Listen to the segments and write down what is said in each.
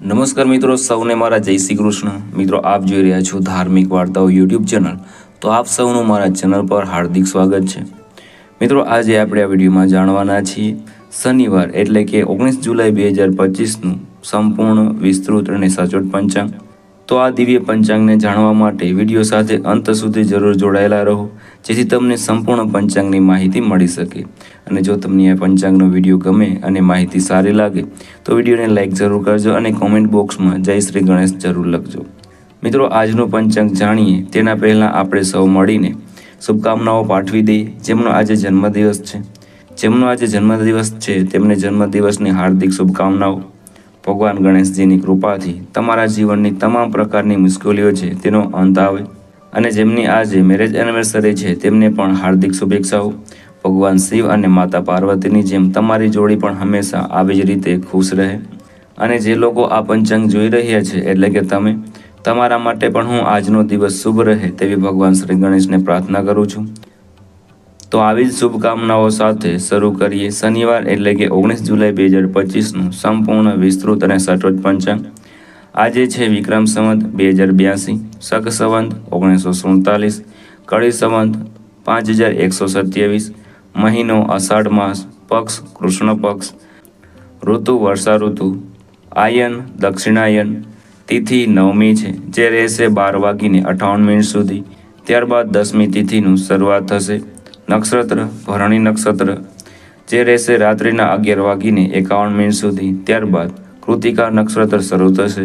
નમસ્કાર મિત્રો, સૌને મારા જય શ્રી કૃષ્ણ. મિત્રો, આપ જોઈ રહ્યા છો ધાર્મિક વાર્તાઓ યુટ્યુબ ચેનલ. તો આપ સૌનું મારા ચેનલ પર હાર્દિક સ્વાગત છે. મિત્રો, આજે આપણે આ વિડીયોમાં જાણવાના છીએ શનિવાર એટલે કે 19 જુલાઈ 2025નું સંપૂર્ણ વિસ્તૃત અને સચોટ પંચાંગ. તો આ દિવ્ય પંચાંગને જાણવા માટે વિડીયો સાથે અંત સુધી જરૂર જોડાયેલા રહો, જેથી તમને સંપૂર્ણ પંચાંગની માહિતી મળી શકે. અને જો તમને આ પંચાંગનો વિડીયો ગમે અને માહિતી સારી લાગે તો વિડીયોને લાઇક જરૂર કરજો અને કોમેન્ટ બોક્સમાં જય શ્રી ગણેશ જરૂર લખજો. મિત્રો, આજનું પંચાંગ જાણીએ તેના પહેલાં આપણે સૌ મળીને શુભકામનાઓ પાઠવી દઈએ. જેમનો આજે જન્મદિવસ છે તેમને જન્મદિવસની હાર્દિક શુભકામનાઓ. ભગવાન ગણેશજીની કૃપાથી તમારા જીવનની તમામ પ્રકારની મુશ્કેલીઓ છે તેનો અંત આવે. અને જેમની આજે મેરેજ એનિવર્સરી છે તેમને પણ હાર્દિક શુભેચ્છાઓ. ભગવાન શિવ અને માતા પાર્વતીની જેમ તમારી જોડી પણ હંમેશા આવી જ રીતે ખુશ રહે. અને જે લોકો આ પંચાંગ જોઈ રહ્યા છે એટલે કે તમારા માટે પણ હું આજનો દિવસ શુભ રહે તેવી ભગવાન શ્રી ગણેશને પ્રાર્થના કરું છું. તો આવી જ શુભકામનાઓ સાથે શરૂ કરીએ શનિવાર એટલે કે 19 જુલાઈ 2025નું સંપૂર્ણ વિસ્તૃત અને સચોટ પંચાંગ. આજે છે વિક્રમ સંવત 2082, શક સંવત 1947, કળી સંવત 5127, મહિનો અષાઢ માસ, પક્ષ કૃષ્ણ પક્ષ, ઋતુ વર્ષા ઋતુ, આયન દક્ષિણાયન, તિથિ નવમી છે જે રહેશે 12:58 સુધી. ત્યારબાદ 10મી તિથિનું શરૂઆત થશે. નક્ષત્ર ભરણી નક્ષત્ર જે રહેશે રાત્રિના 11:51 સુધી. ત્યારબાદ કૃતિકા નક્ષત્ર શરૂ થશે.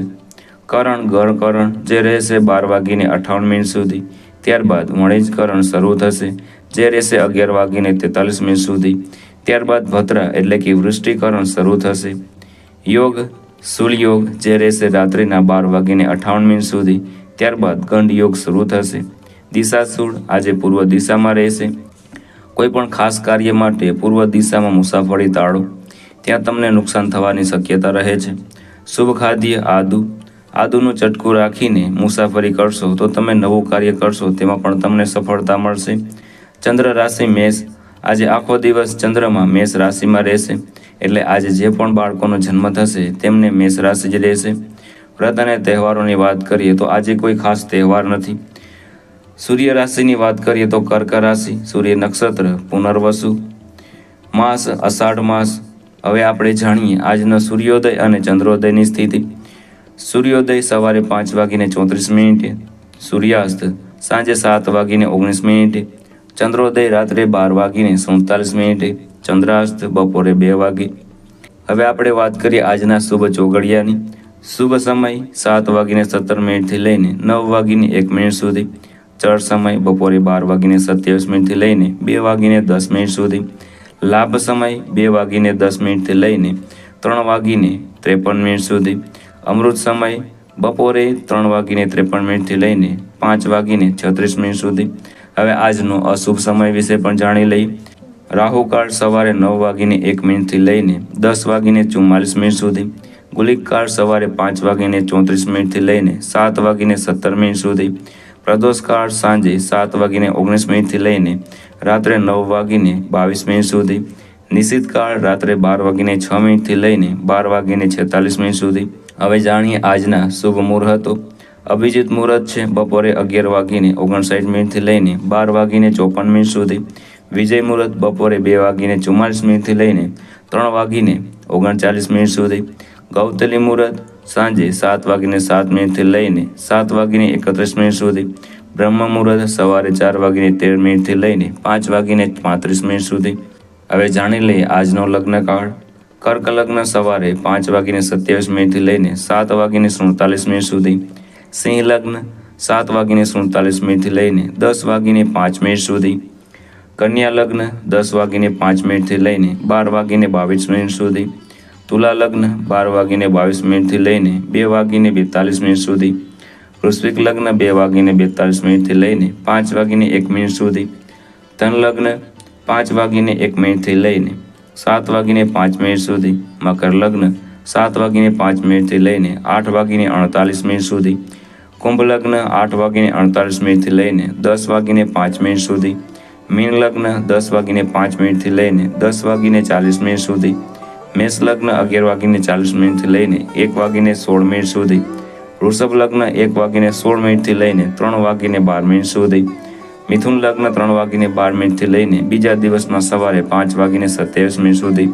કરણ ગણકરણ જે રહેશે 12:58 સુધી. ત્યારબાદ વણિજ કરણ શરૂ થશે જે રહેશે 11:43 સુધી. ત્યારબાદ ભદ્રા એટલે કે વૃષ્ટિકરણ શરૂ થશે. યોગ સૂર્યયોગ જે રહેશે રાત્રિના 12:58 સુધી. ત્યારબાદ ગંડ યોગ શરૂ થશે. દિશાસૂળ આજે પૂર્વ દિશામાં રહેશે. કોઈ પણ ખાસ કાર્ય માટે પૂર્વ દિશામાં મુસાફરી ટાળો, ત્યાં તમને નુકસાન થવાની શક્યતા રહે છે. શુભ ખાદ્ય આદુનું ચટકું રાખીને મુસાફરી કરશો તો તમે નવું કાર્ય કરશો તેમાં પણ તમને સફળતા મળશે. ચંદ્ર રાશિ મેષ, આજે આખો દિવસ ચંદ્રમાં મેષ રાશિમાં રહેશે, એટલે આજે જે પણ બાળકોનો જન્મ થશે તેમને મેષ રાશિ જ રહેશે. વ્રત અને તહેવારોની વાત કરીએ તો આજે કોઈ ખાસ તહેવાર નથી. સૂર્ય રાશિની વાત કરીએ તો કર્ક રાશિ, સૂર્ય નક્ષત્ર પુનર્વસુ, માસ અષાઢ માસ. હવે આપણે જાણીએ આજનો સૂર્યોદય અને ચંદ્રોદયની સ્થિતિ. સૂર્યોદય સવારે 5:34, સૂર્યાસ્ત સાંજે 7:19, ચંદ્રોદય રાત્રે 12:47, ચંદ્રાસ્ત બપોરે 2 વાગે. હવે આપણે વાત કરીએ આજના શુભ ચોઘડિયાની. શુભ સમય 7:17 થી લઈને 9:01 સુધી. ચળ સમય બપોરે 12:27 થી લઈને 2:10 સુધી. લાભ સમય 2:10 થી લઈને 3:53 સુધી. અમૃત સમય બપોરે 3:53 થી લઈને 5:36 સુધી. હવે આજનો અશુભ સમય વિશે પણ જાણી લઈએ. રાહુકાળ સવારે 9:01 થી લઈને 10:44 સુધી. ગુલિક કાળ સવારે 5:34 થી લઈને 7:17 સુધી. પ્રદોષ કાળ સાંજે 7:19 થી લઈને રાત્રે 9:22 સુધી. નિશિત કાળ રાત્રે 12:06 થી લઈને 12:46 સુધી. હવે જાણીએ આજના શુભ મુહૂર્તો. અભિજીત મુહૂર્ત છે બપોરે 11:59 થી લઈને 12:54 સુધી. વિજય મુહૂર્ત બપોરે 2:44 થી લઈને 3:39 સુધી. ગૌતલી મુહૂર્ત સાંજે 7:07 થી લઈને 7:31 સુધી. બ્રહ્મ મુહૂર્ત સવારે 4:13 થી લઈને 5:35 સુધી. હવે જાણી લઈએ આજનો લગ્નકાળ. કર્ક લગ્ન સવારે 5:27 થી લઈને 7:47 સુધી. સિંહ લગ્ન 7:47 થી લઈને 10:05 સુધી. કન્યા લગ્ન 10:05 થી લઈને 12:22 સુધી. તુલા લગ્ન 12:22 થી લઈને 2:42 સુધી. વૃશ્ચિક લગ્ન 2:42 થી લઈને 5:01 સુધી. ધન લગ્ન 5:01 થી લઈને 7:05 સુધી. મકર લગ્ન 7:05 થી લઈને 8:48 સુધી. કુંભ લગ્ન 8:48 થી લઈને 10:05 સુધી. મીન લગ્ન 10:05 થી લઈને 10:40 સુધી. મેષ લગ્ન 11:40 લઈને 1:16 સુધી, વૃષભ લગ્ન 1:16 લઈને 3:12 સુધી, મિથુન લગ્ન 3:12 લઈને બીજા દિવસના સવારે 5:27 સુધી.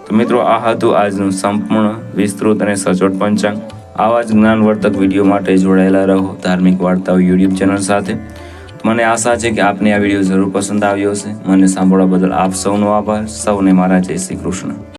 તો મિત્રો, આ હતું આજનું સંપૂર્ણ, વિસ્તૃત અને સચોટ પંચાંગ. આવા જ જ્ઞાનવર્ધક વિડીયો માટે જોડાયેલા રહો ધાર્મિક વાર્તાઓ યુટ્યુબ ચેનલ સાથે. મને આશા છે કે આપને આ વિડીયો જરૂર પસંદ આવ્યો હશે. મને સાંભળવા બદલ આપ સૌનો આભાર. સૌને મારા જય શ્રી કૃષ્ણ.